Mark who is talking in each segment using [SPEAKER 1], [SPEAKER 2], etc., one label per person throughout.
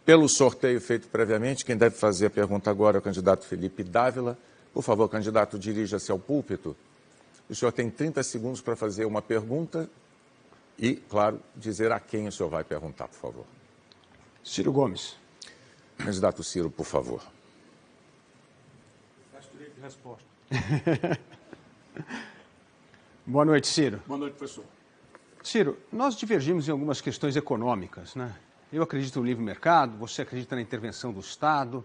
[SPEAKER 1] Pelo sorteio feito previamente, quem deve fazer a pergunta agora é o candidato Felipe Dávila. Por favor, candidato, dirija-se ao púlpito. O senhor tem 30 segundos para fazer uma pergunta e, claro, dizer a quem o senhor vai perguntar, por favor.
[SPEAKER 2] Ciro Gomes.
[SPEAKER 1] Candidato Ciro, por favor.
[SPEAKER 3] Faz direito de resposta.
[SPEAKER 2] Boa noite, Ciro.
[SPEAKER 3] Boa noite, professor.
[SPEAKER 2] Ciro, nós divergimos em algumas questões econômicas, né? Eu acredito no livre mercado, você acredita na intervenção do Estado.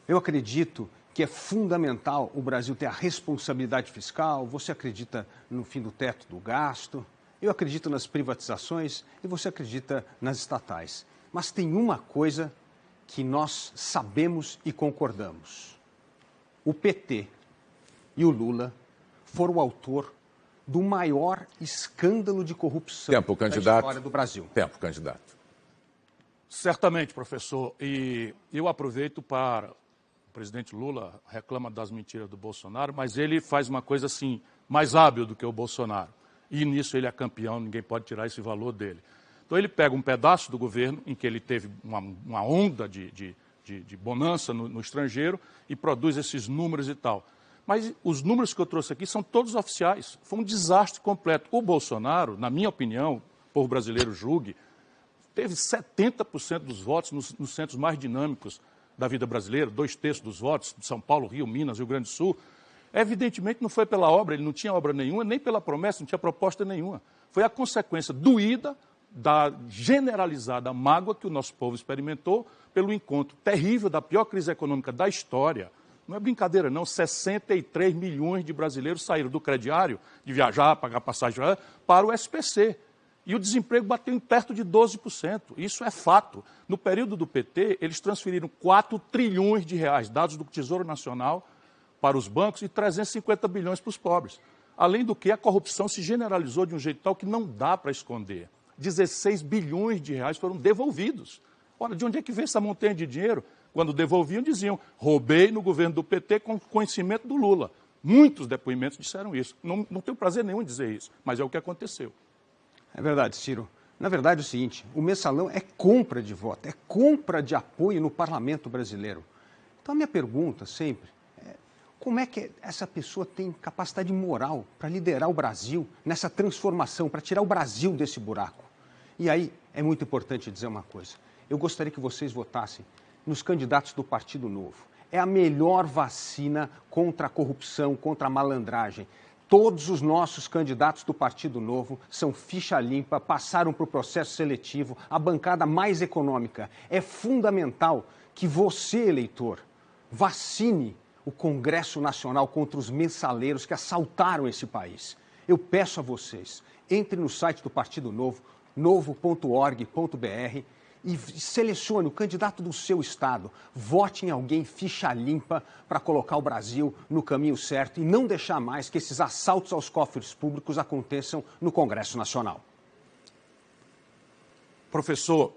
[SPEAKER 2] Eu acredito que é fundamental o Brasil ter a responsabilidade fiscal, você acredita no fim do teto do gasto, eu acredito nas privatizações e você acredita nas estatais. Mas tem uma coisa que nós sabemos e concordamos. O PT e o Lula foram o autor do maior escândalo de corrupção da história do Brasil.
[SPEAKER 1] Tempo, candidato.
[SPEAKER 3] Certamente, professor. E eu aproveito para... O presidente Lula reclama das mentiras do Bolsonaro, mas ele faz uma coisa assim, mais hábil do que o Bolsonaro. E nisso ele é campeão, ninguém pode tirar esse valor dele. Então ele pega um pedaço do governo em que ele teve uma onda de bonança no estrangeiro e produz esses números e tal. Mas os números que eu trouxe aqui são todos oficiais. Foi um desastre completo. O Bolsonaro, na minha opinião, o povo brasileiro julgue, teve 70% dos votos nos centros mais dinâmicos da vida brasileira, 2/3 dos votos, de São Paulo, Rio, Minas, Rio Grande do Sul. Evidentemente não foi pela obra, ele não tinha obra nenhuma, nem pela promessa, não tinha proposta nenhuma. Foi a consequência doída da generalizada mágoa que o nosso povo experimentou pelo encontro terrível da pior crise econômica da história. Não é brincadeira, não. 63 milhões de brasileiros saíram do crediário, de viajar, pagar passagem, para o SPC. E o desemprego bateu em perto de 12%. Isso é fato. No período do PT, eles transferiram 4 trilhões de reais, dados do Tesouro Nacional, para os bancos e 350 bilhões para os pobres. Além do que, a corrupção se generalizou de um jeito tal que não dá para esconder. 16 bilhões de reais foram devolvidos. Ora, de onde é que vem essa montanha de dinheiro? Quando devolviam, diziam, roubei no governo do PT com conhecimento do Lula. Muitos depoimentos disseram isso. Não tenho prazer nenhum em dizer isso, mas é o que aconteceu.
[SPEAKER 2] É verdade, Ciro. Na verdade é o seguinte, o mensalão é compra de voto, é compra de apoio no parlamento brasileiro. Então a minha pergunta sempre é, como é que essa pessoa tem capacidade moral para liderar o Brasil nessa transformação, para tirar o Brasil desse buraco? E aí é muito importante dizer uma coisa, eu gostaria que vocês votassem nos candidatos do Partido Novo. É a melhor vacina contra a corrupção, contra a malandragem. Todos os nossos candidatos do Partido Novo são ficha limpa, passaram por processo seletivo, a bancada mais econômica. É fundamental que você, eleitor, vacine o Congresso Nacional contra os mensaleiros que assaltaram esse país. Eu peço a vocês, entre no site do Partido Novo, novo.org.br, e selecione o candidato do seu estado. Vote em alguém ficha limpa para colocar o Brasil no caminho certo e não deixar mais que esses assaltos aos cofres públicos aconteçam no Congresso Nacional.
[SPEAKER 3] Professor,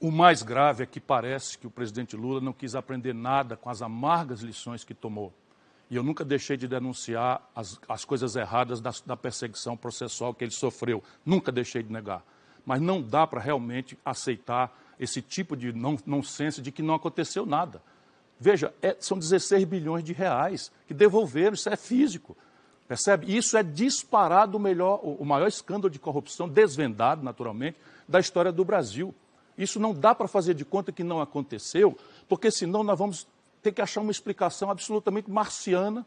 [SPEAKER 3] o mais grave é que parece que o presidente Lula não quis aprender nada com as amargas lições que tomou. E eu nunca deixei de denunciar as coisas erradas da perseguição processual que ele sofreu. Nunca deixei de negar. Mas não dá para realmente aceitar esse tipo de nonsense de que não aconteceu nada. Veja, são 16 bilhões de reais que devolveram, isso é físico, percebe? Isso é disparado o maior escândalo de corrupção, desvendado naturalmente, da história do Brasil. Isso não dá para fazer de conta que não aconteceu, porque senão nós vamos ter que achar uma explicação absolutamente marciana,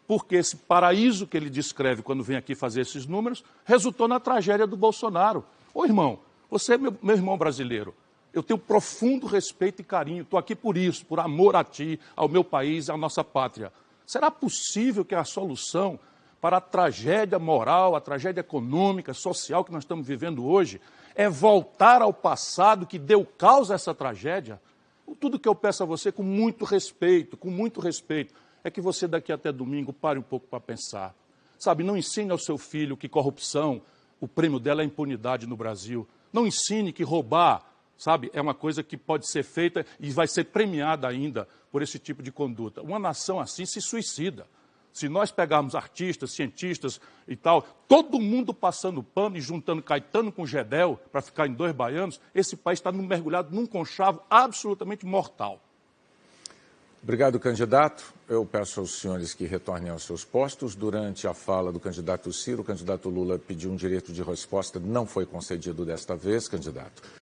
[SPEAKER 3] porque esse paraíso que ele descreve quando vem aqui fazer esses números, resultou na tragédia do Bolsonaro. Ô irmão, você é meu irmão brasileiro, eu tenho profundo respeito e carinho, estou aqui por isso, por amor a ti, ao meu país, à nossa pátria. Será possível que a solução para a tragédia moral, a tragédia econômica, social que nós estamos vivendo hoje, é voltar ao passado que deu causa a essa tragédia? Tudo que eu peço a você com muito respeito, é que você daqui até domingo pare um pouco para pensar. Sabe, não ensine ao seu filho que corrupção, o prêmio dela é impunidade no Brasil. Não ensine que roubar, sabe, é uma coisa que pode ser feita e vai ser premiada ainda por esse tipo de conduta. Uma nação assim se suicida. Se nós pegarmos artistas, cientistas e tal, todo mundo passando pano e juntando Caetano com Gedel para ficar em 2 baianos, esse país está mergulhado num conchavo absolutamente mortal.
[SPEAKER 1] Obrigado, candidato. Eu peço aos senhores que retornem aos seus postos. Durante a fala do candidato Ciro, o candidato Lula pediu um direito de resposta, não foi concedido desta vez, candidato.